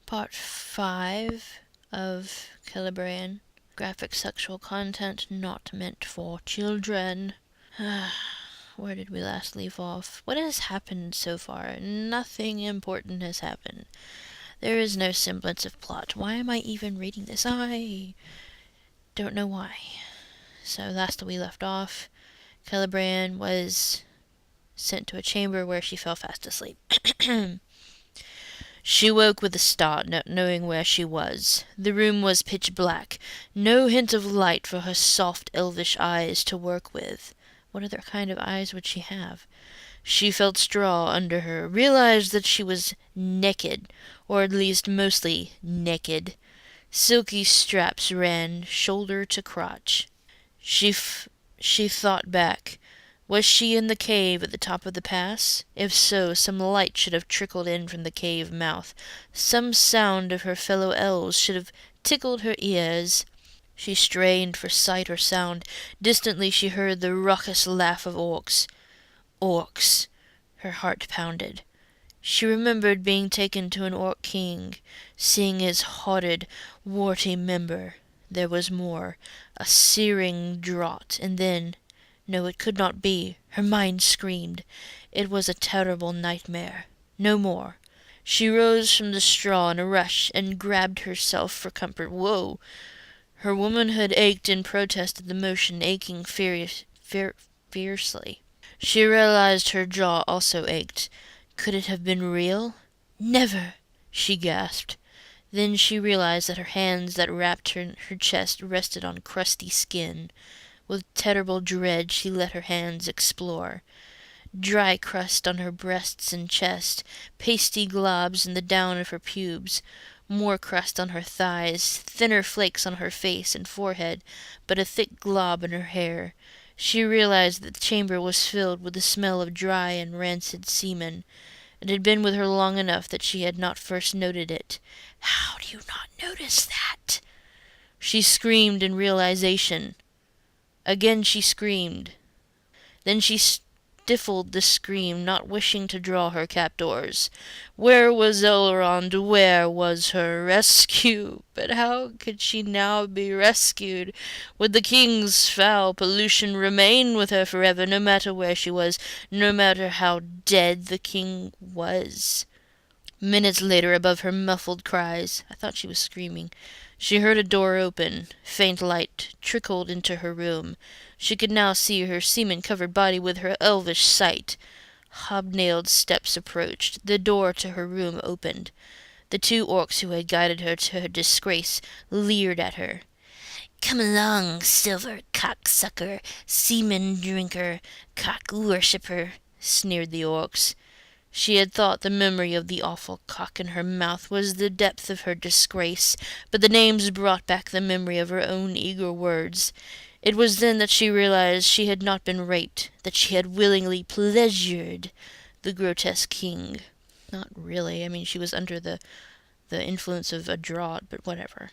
Part 5 of Celebrian. Graphic sexual content not meant for children. Where did we last leave off? What has happened so far? Nothing important has happened. There is no semblance of plot. Why am I even reading this? I don't know why. So last we left off, Celebrian was sent to a chamber where she fell fast asleep. She woke with a start, not knowing where she was. The room was pitch black, no hint of light for her soft, elvish eyes to work with. What other kind of eyes would she have? She felt straw under her, realized that she was naked, or at least mostly naked. Silky straps ran shoulder to crotch. She thought back. Was she in the cave at the top of the pass? If so, some light should have trickled in from the cave mouth. Some sound of her fellow elves should have tickled her ears. She strained for sight or sound. Distantly she heard the raucous laugh of orcs. Orcs! Her heart pounded. She remembered being taken to an orc king, seeing his haunted, warty member. There was more. A searing draught, and then... No, it could not be. Her mind screamed. It was a terrible nightmare. No more. She rose from the straw in a rush and grabbed herself for comfort. Whoa! Her womanhood ached in protest at the motion, aching fiercely. She realized her jaw also ached. Could it have been real? Never! She gasped. Then she realized that her hands that wrapped her chest rested on crusty skin. With terrible dread she let her hands explore. Dry crust on her breasts and chest, pasty globs in the down of her pubes, more crust on her thighs, thinner flakes on her face and forehead, but a thick glob in her hair. She realized that the chamber was filled with the smell of dry and rancid semen. It had been with her long enough that she had not first noted it. How do you not notice that? She screamed in realization. Again she screamed. Then she stifled the scream, not wishing to draw her captors. Where was Elrond? Where was her rescue? But how could she now be rescued? Would the king's foul pollution remain with her forever, no matter where she was, no matter how dead the king was? Minutes later, above her muffled cries, I thought she was screaming, she heard a door open. Faint light trickled into her room. She could now see her semen-covered body with her elvish sight. Hobnailed steps approached. The door to her room opened. The two orcs who had guided her to her disgrace leered at her. "Come along, silver cocksucker, semen-drinker, cock-worshipper," sneered the orcs. She had thought the memory of the awful cock in her mouth was the depth of her disgrace, but the names brought back the memory of her own eager words. It was then that she realized she had not been raped, that she had willingly pleasured the grotesque king. Not really. I mean, she was under the influence of a draught, but whatever.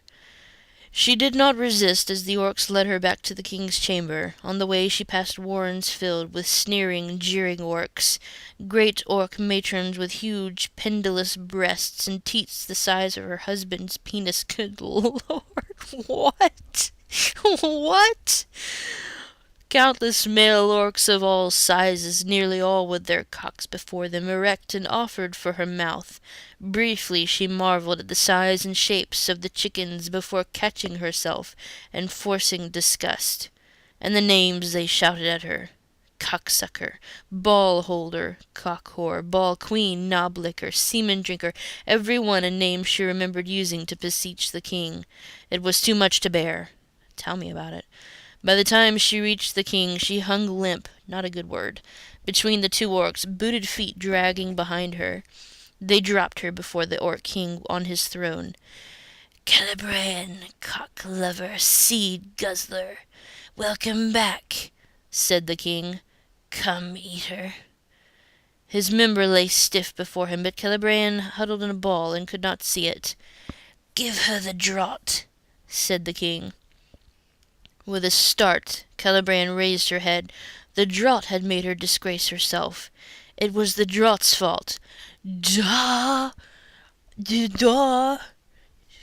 She did not resist as the orcs led her back to the king's chamber. On the way she passed warrens filled with sneering, jeering orcs. Great orc matrons with huge, pendulous breasts and teats the size of her husband's penis. Good Lord, what? What? Countless male orcs of all sizes, nearly all with their cocks before them, erect and offered for her mouth. Briefly she marveled at the size and shapes of the chickens before catching herself and forcing disgust. And the names they shouted at her. Cocksucker, ball-holder, cock-whore, ball-queen, knob-licker, semen-drinker, every one a name she remembered using to beseech the king. It was too much to bear. Tell me about it. By the time she reached the king, she hung limp, not a good word, between the two orcs, booted feet dragging behind her. They dropped her before the orc king on his throne. "Celebrian, cock-lover, seed-guzzler, welcome back," said the king. "Come, eater." His member lay stiff before him, but Celebrian huddled in a ball and could not see it. "Give her the draught," said the king. With a start, Celebrian raised her head. The draught had made her disgrace herself. It was the draught's fault. "Da!" Duh!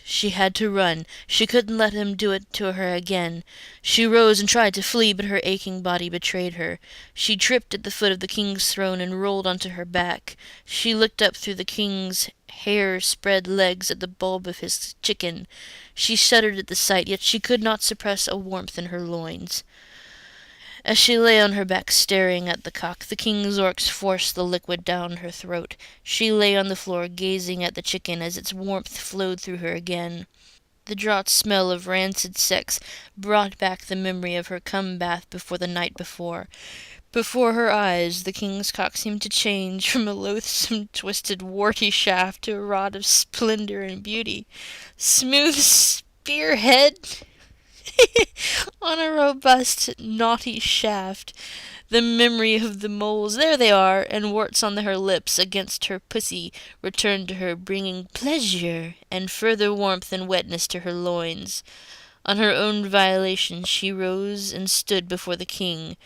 She had to run. She couldn't let him do it to her again. She rose and tried to flee, but her aching body betrayed her. She tripped at the foot of the king's throne and rolled onto her back. She looked up through the king's hair-spread legs at the bulb of his chicken. She shuddered at the sight, yet she could not suppress a warmth in her loins. As she lay on her back staring at the cock, the king's orcs forced the liquid down her throat. She lay on the floor gazing at the chicken as its warmth flowed through her again. The draught smell of rancid sex brought back the memory of her cum bath before the night before. Before her eyes, the king's cock seemed to change from a loathsome, twisted, warty shaft to a rod of splendor and beauty. Smooth spearhead on a robust, knotty shaft. The memory of the moles, there they are, and warts on her lips against her pussy, returned to her, bringing pleasure and further warmth and wetness to her loins. On her own violation, she rose and stood before the king,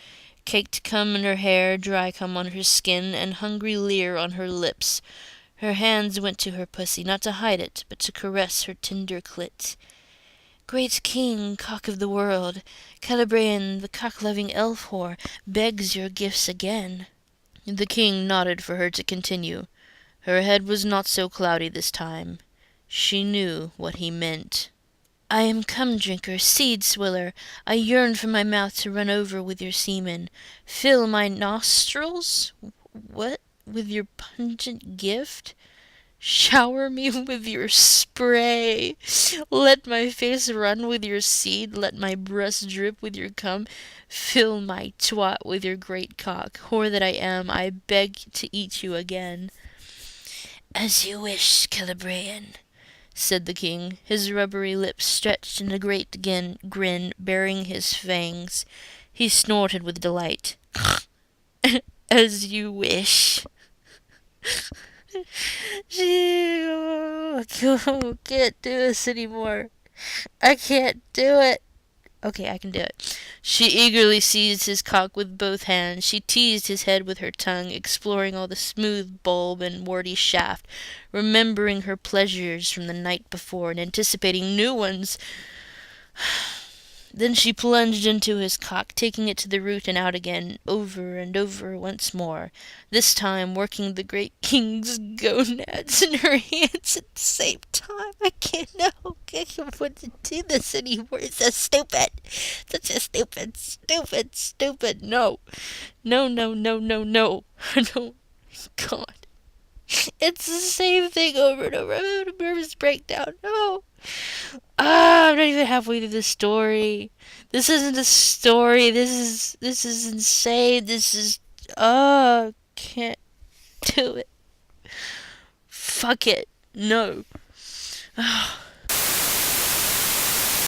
caked cum in her hair, dry cum on her skin, and hungry leer on her lips. Her hands went to her pussy, not to hide it, but to caress her tender clit. Great king, cock of the world, Celebrian, the cock-loving elf whore, begs your gifts again. The king nodded for her to continue. Her head was not so cloudy this time. She knew what he meant. I am cum-drinker, seed-swiller. I yearn for my mouth to run over with your semen. Fill my nostrils? What? With your pungent gift? Shower me with your spray. Let my face run with your seed. Let my breast drip with your cum. Fill my twat with your great cock. Whore that I am, I beg to eat you again. As you wish, Celebrian, said the king, his rubbery lips stretched in a great grin, baring his fangs. He snorted with delight. As you wish. I can't do this anymore. I can't do it. Okay, I can do it. She eagerly seized his cock with both hands. She teased his head with her tongue, exploring all the smooth bulb and warty shaft, remembering her pleasures from the night before and anticipating new ones. Then she plunged into his cock, taking it to the root and out again, over and over once more, this time working the great king's gonads in her hands at the same time. I can't afford to do this anymore. It's so stupid. Such a stupid. No. No. No. God. It's the same thing over and over. I'm having a nervous breakdown. No. I'm not even halfway through the story. This isn't a story. This is insane. Can't do it. Fuck it. No.